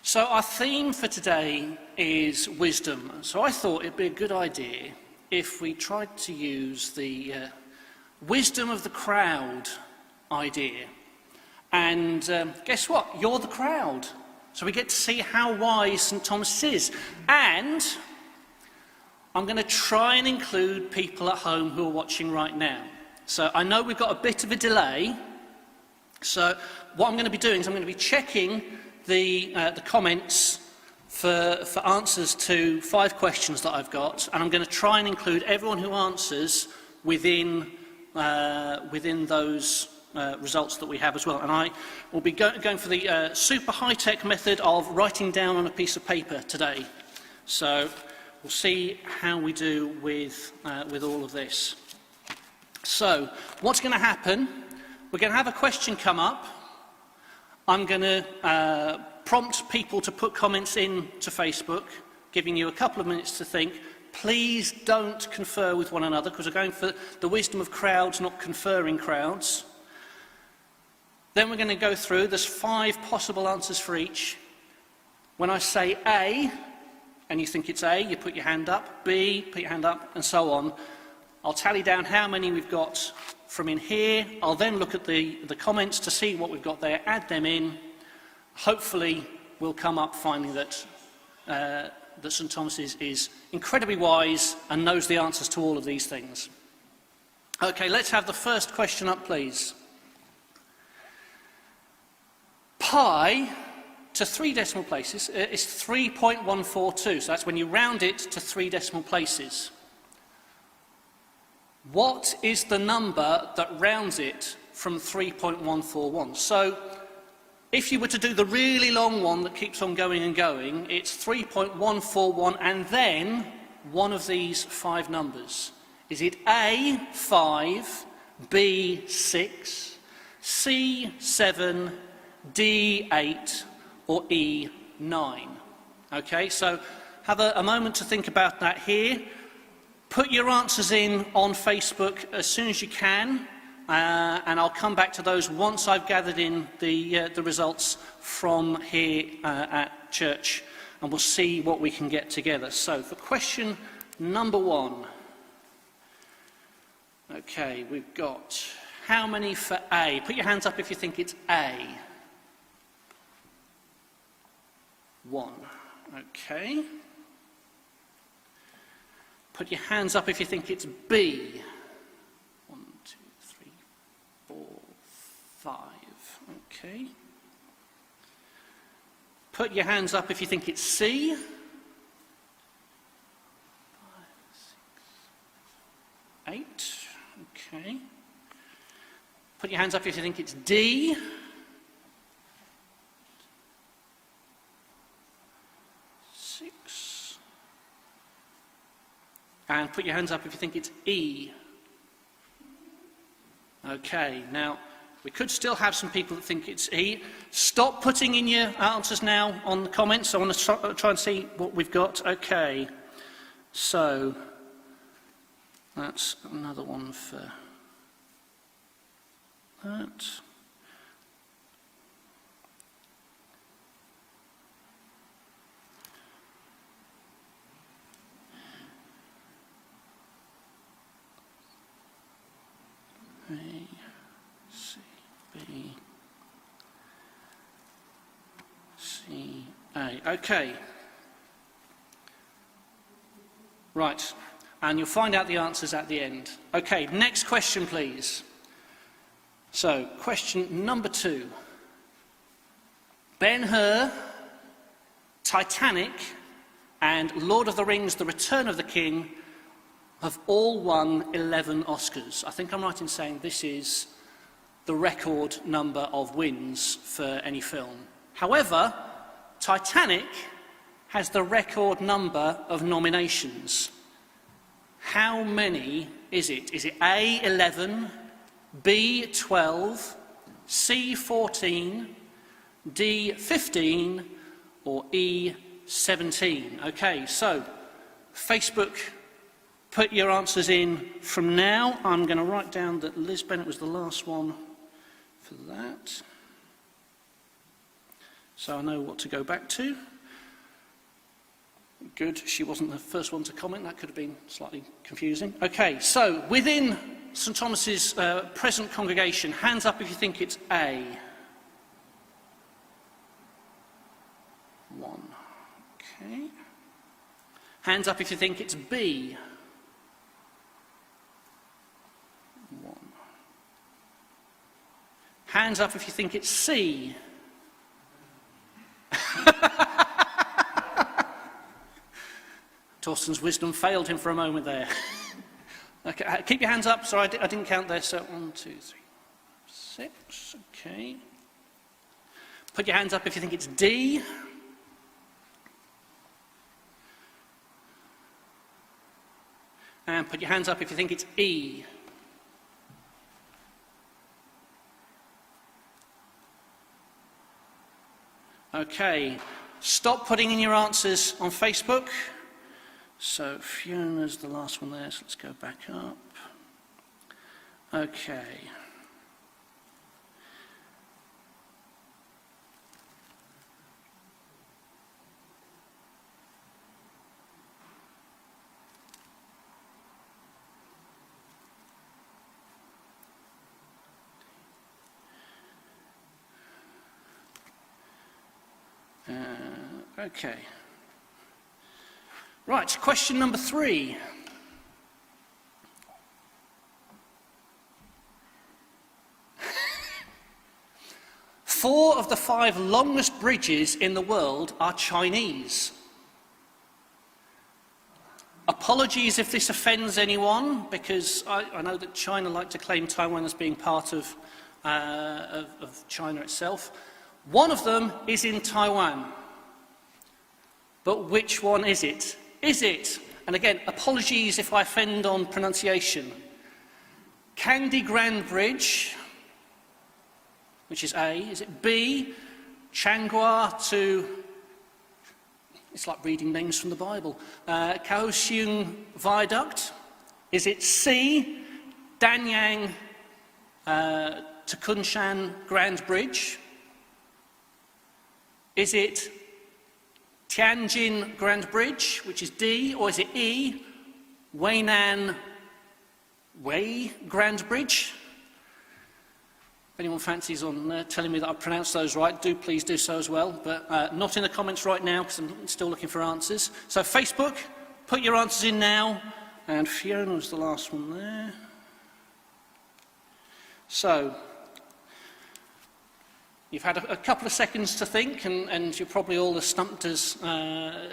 So our theme for today is wisdom. So I thought it'd be a good idea if we tried to use the wisdom of the crowd idea. And guess what? You're the crowd. So we get to see how wise St. Thomas is. And I'm going to try and include people at home who are watching right now. So I know we've got a bit of a delay. So what I'm going to be doing is I'm going to be checking the comments for answers to 5 questions that I've got, and I'm going to try and include everyone who answers within those results that we have as well. And I will be going for the super high-tech method of writing down on a piece of paper today. So we'll see how we do with all of this. So what's going to happen? We're going to have a question come up. I'm going to prompt people to put comments in to Facebook, giving you a couple of minutes to think. Please don't confer with one another, because we're going for the wisdom of crowds, not conferring crowds. Then we're going to go through. There's 5 possible answers for each. When I say A, and you think it's A, you put your hand up. B, put your hand up, and so on. I'll tally down how many we've got from in here. I'll then look at the comments to see what we've got there, add them in. Hopefully we'll come up finding that St. Thomas is incredibly wise and knows the answers to all of these things. Okay, let's have the first question up, please. Pi to 3 decimal places is 3.142, so that's when you round it to 3 decimal places. What is the number that rounds it from 3.141? So if you were to do the really long one that keeps on going and going, it's 3.141 and then one of these 5 numbers. Is it A, 5, B, 6, C, 7, D, 8, or E, 9? Okay, so have a moment to think about that here. Put your answers in on Facebook as soon as you can, and I'll come back to those once I've gathered in the results from here at church, and we'll see what we can get together. So for question number 1, okay, we've got how many for A? Put your hands up if you think it's A. 1, okay. Put your hands up if you think it's B. 1, 2, 3, 4, 5. Okay. Put your hands up if you think it's C. 5, 6, 8. Okay. Put your hands up if you think it's D. 6. And put your hands up if you think it's E. Okay, now, we could still have some people that think it's E. Stop putting in your answers now on the comments. I want to try and see what we've got. Okay, so that's another one for that. A, C, B, C, A. Okay. Right. And you'll find out the answers at the end. Okay, next question, please. So, question number 2. Ben-Hur, Titanic, and Lord of the Rings, The Return of the King have all won 11 Oscars. I think I'm right in saying this is the record number of wins for any film. However, Titanic has the record number of nominations. How many is it? Is it A, 11, B, 12, C, 14, D, 15, or E, 17? Okay, so Facebook, put your answers in from now. I'm going to write down that Liz Bennett was the last one for that. So I know what to go back to. Good, she wasn't the first one to comment. That could have been slightly confusing. Okay, so within St Thomas's present congregation, hands up if you think it's A. 1. Okay. Hands up if you think it's B. 1. Hands up if you think it's C. Torsten's wisdom failed him for a moment there. Okay, keep your hands up. Sorry, I didn't count there. So 1, 2, 3, 6. Okay. Put your hands up if you think it's D. And put your hands up if you think it's E. Okay, stop putting in your answers on Facebook. So Fiona's the last one there, so let's go back up. Okay. Okay. Right, question number 3. Four of the 5 longest bridges in the world are Chinese. Apologies if this offends anyone, because I know that China like to claim Taiwan as being part of China itself. One of them is in Taiwan. But which one is it? Is it, and again, apologies if I offend on pronunciation, Kandy Grand Bridge, which is A? Is it B, Changhua to, it's like reading names from the Bible, Kaohsiung Viaduct? Is it C, Danyang to Kunshan Grand Bridge? Is it Tianjin Grand Bridge, which is D, or is it E, Weinan Wei Grand Bridge? If anyone fancies on telling me that I've pronounced those right, do please do so as well, but not in the comments right now because I'm still looking for answers. So Facebook, put your answers in now, and Fiona was the last one there. So, you've had a couple of seconds to think, and you're probably all as stumped as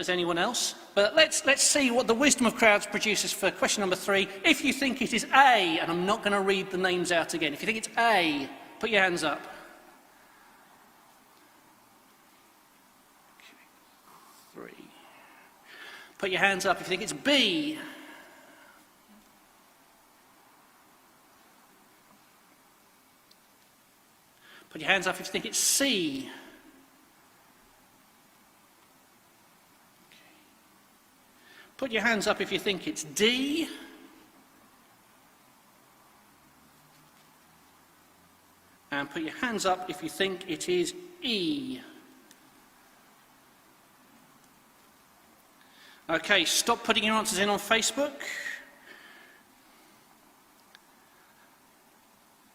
anyone else. But let's see what the wisdom of crowds produces for question number 3. If you think it is A, and I'm not going to read the names out again. If you think it's A, put your hands up. Okay. 3. Put your hands up if you think it's B. Put your hands up if you think it's C. Okay. Put your hands up if you think it's D. And put your hands up if you think it is E. Okay, stop putting your answers in on Facebook.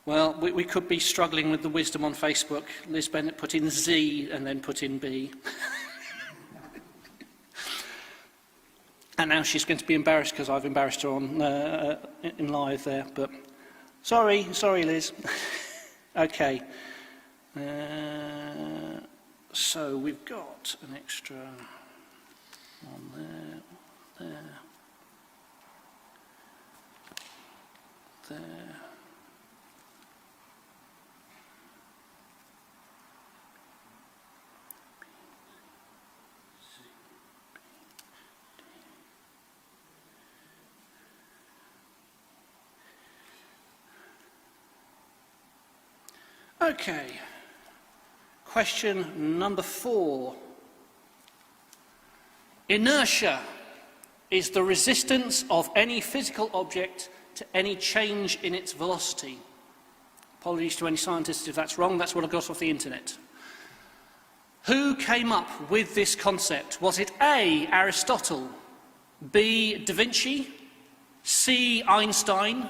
Well, we could be struggling with the wisdom on Facebook. Liz Bennett put in Z and then put in B. And now she's going to be embarrassed because I've embarrassed her on in live there. But sorry, Liz. Okay. So we've got an extra one there, there. Okay, question number 4. Inertia is the resistance of any physical object to any change in its velocity. Apologies to any scientists if that's wrong, that's what I got off the internet. Who came up with this concept? Was it A, Aristotle, B, Da Vinci, C, Einstein,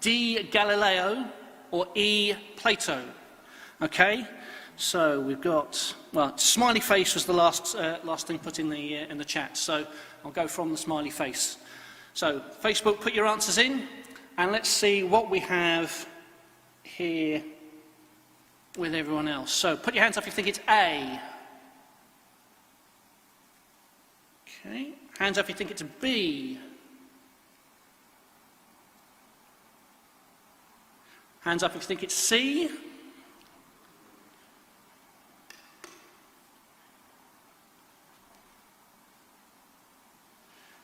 D, Galileo, or E, Plato? Okay, so we've got, well, smiley face was the last thing put in the chat, so I'll go from the smiley face. So, Facebook, put your answers in, and let's see what we have here with everyone else. So, put your hands up if you think it's A. Okay, hands up if you think it's B. Hands up if you think it's C.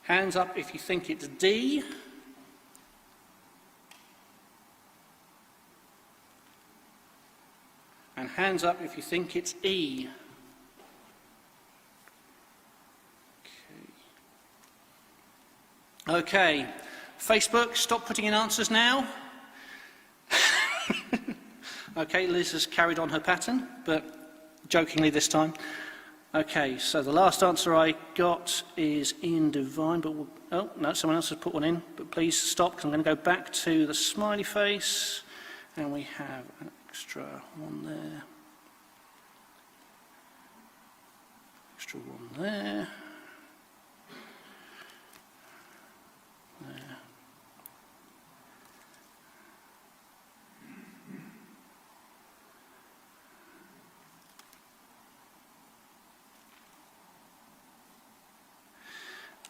Hands up if you think it's D. And hands up if you think it's E. Okay. Facebook, stop putting in answers now. Okay, Liz has carried on her pattern, but jokingly this time. Okay, so the last answer I got is Ian Devine, but oh, no, someone else has put one in, but please stop, because I'm going to go back to the smiley face, and we have an extra one there. Extra one there. There.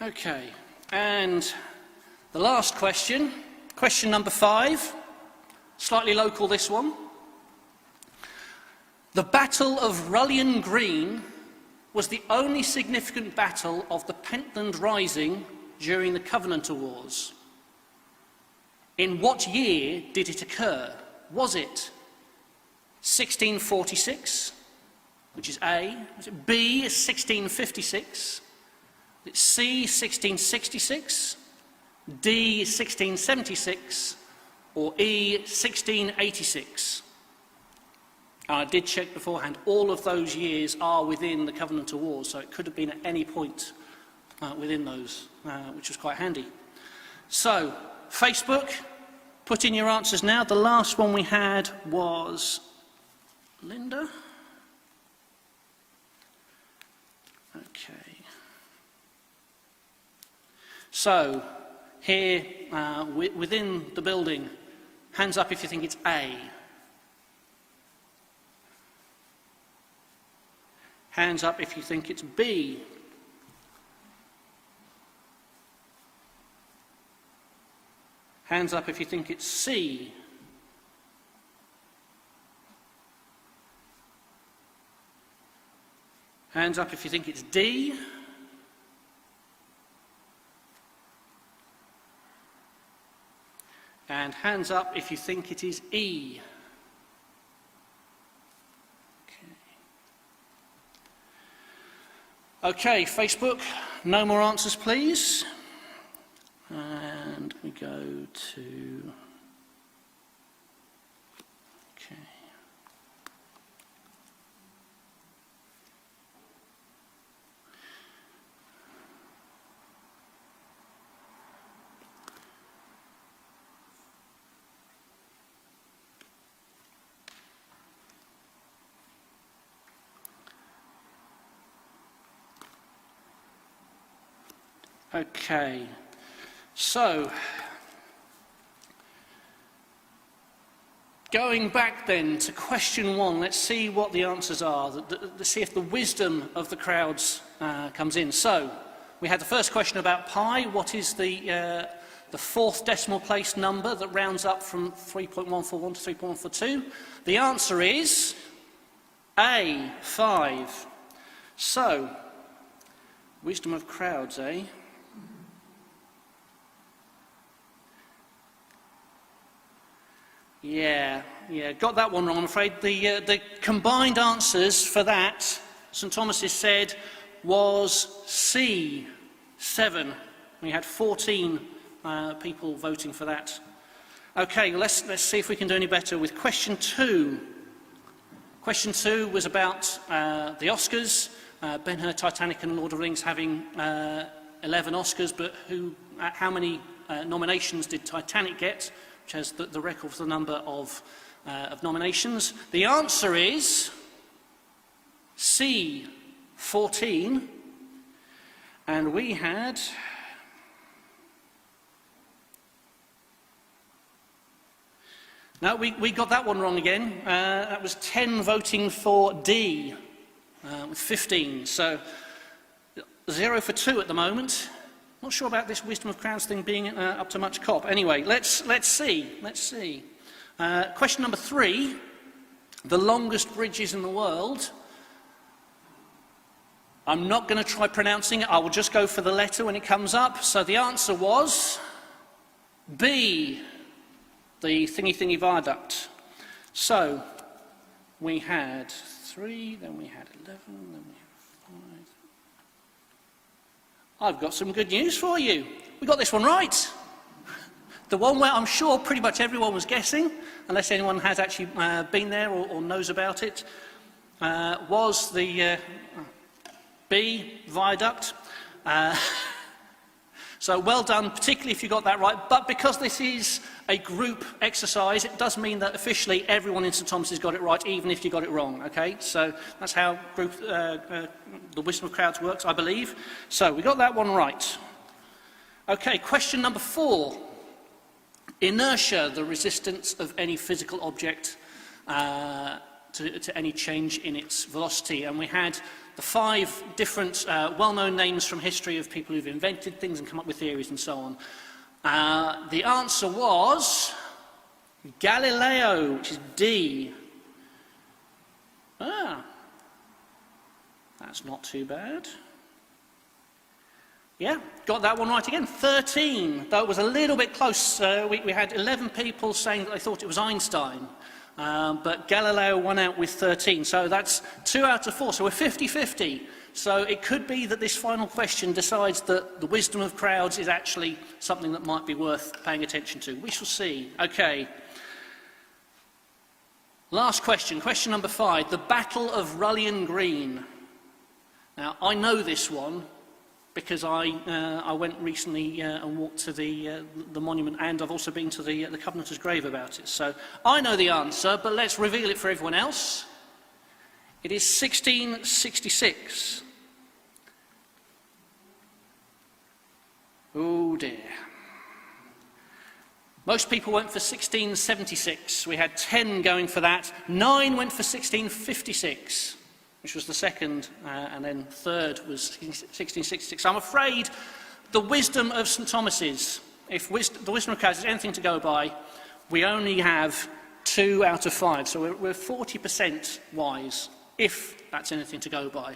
Okay, and the last question, question number 5, slightly local this one. The Battle of Rullion Green was the only significant battle of the Pentland Rising during the Covenanter Wars. In what year did it occur? Was it 1646, which is A? Was it B, 1656? It's C, 1666, D, 1676, or E, 1686. I did check beforehand, all of those years are within the Covenanter Wars, so it could have been at any point within those, which was quite handy. So, Facebook, put in your answers now. The last one we had was Linda. Okay. So, here, within the building, hands up if you think it's A. Hands up if you think it's B. Hands up if you think it's C. Hands up if you think it's D. And hands up if you think it is E. Okay, Facebook, no more answers, please. And we go to... Okay. Okay, so going back then to question 1, let's see what the answers are. Let's see if the wisdom of the crowds comes in. So we had the first question about pi. What is the fourth decimal place number that rounds up from 3.141 to 3.142? The answer is A, 5. So, wisdom of crowds, eh? Yeah, got that one wrong, I'm afraid. The combined answers for that, St Thomas's said, was C, 7. We had 14 people voting for that. Okay, let's see if we can do any better with question 2. Question 2 was about the Oscars. Ben-Hur, Titanic and Lord of the Rings having 11 Oscars, but how many nominations did Titanic get, which has the record for the number of nominations? The answer is C, 14, and we had... No, we got that one wrong again. That was 10 voting for D, with 15. So 0 for 2 at the moment. Not sure about this wisdom of crowds thing being up to much cop. Anyway, let's see. Question number 3, the longest bridges in the world. I'm not going to try pronouncing it. I will just go for the letter when it comes up. So the answer was B, the Thingy Viaduct. So we had 3, then we had 11, then we had 5. I've got some good news for you. We got this one right. The one where I'm sure pretty much everyone was guessing, unless anyone has actually been there or knows about it, was the B, Viaduct. So well done, particularly if you got that right. But because this is a group exercise, it does mean that officially everyone in St Thomas's got it right, even if you got it wrong, okay? So that's how the wisdom of crowds works, I believe. So we got that one right. Okay, question number 4. Inertia, the resistance of any physical object to any change in its velocity. And we had the 5 different well-known names from history of people who've invented things and come up with theories and so on. The answer was Galileo, which is D. That's not too bad. Yeah, got that one right again. 13, though it was a little bit close. We had 11 people saying that they thought it was Einstein. But Galileo won out with 13, so that's 2 out of 4, so we're 50-50. So it could be that this final question decides that the wisdom of crowds is actually something that might be worth paying attention to. We shall see. Okay. Last question, question number 5, the Battle of Rullion Green. Now, I know this one because I went recently and walked to the monument, and I've also been to the Covenanters' grave about it. So I know the answer, but let's reveal it for everyone else. It is 1666. Oh dear. Most people went for 1676. We had 10 going for that. 9 went for 1656. Which was the second, and then third was 1666. I'm afraid the wisdom of St Thomas's, if the wisdom of crowds is anything to go by, we only have 2 out of 5. So we're 40% wise, if that's anything to go by.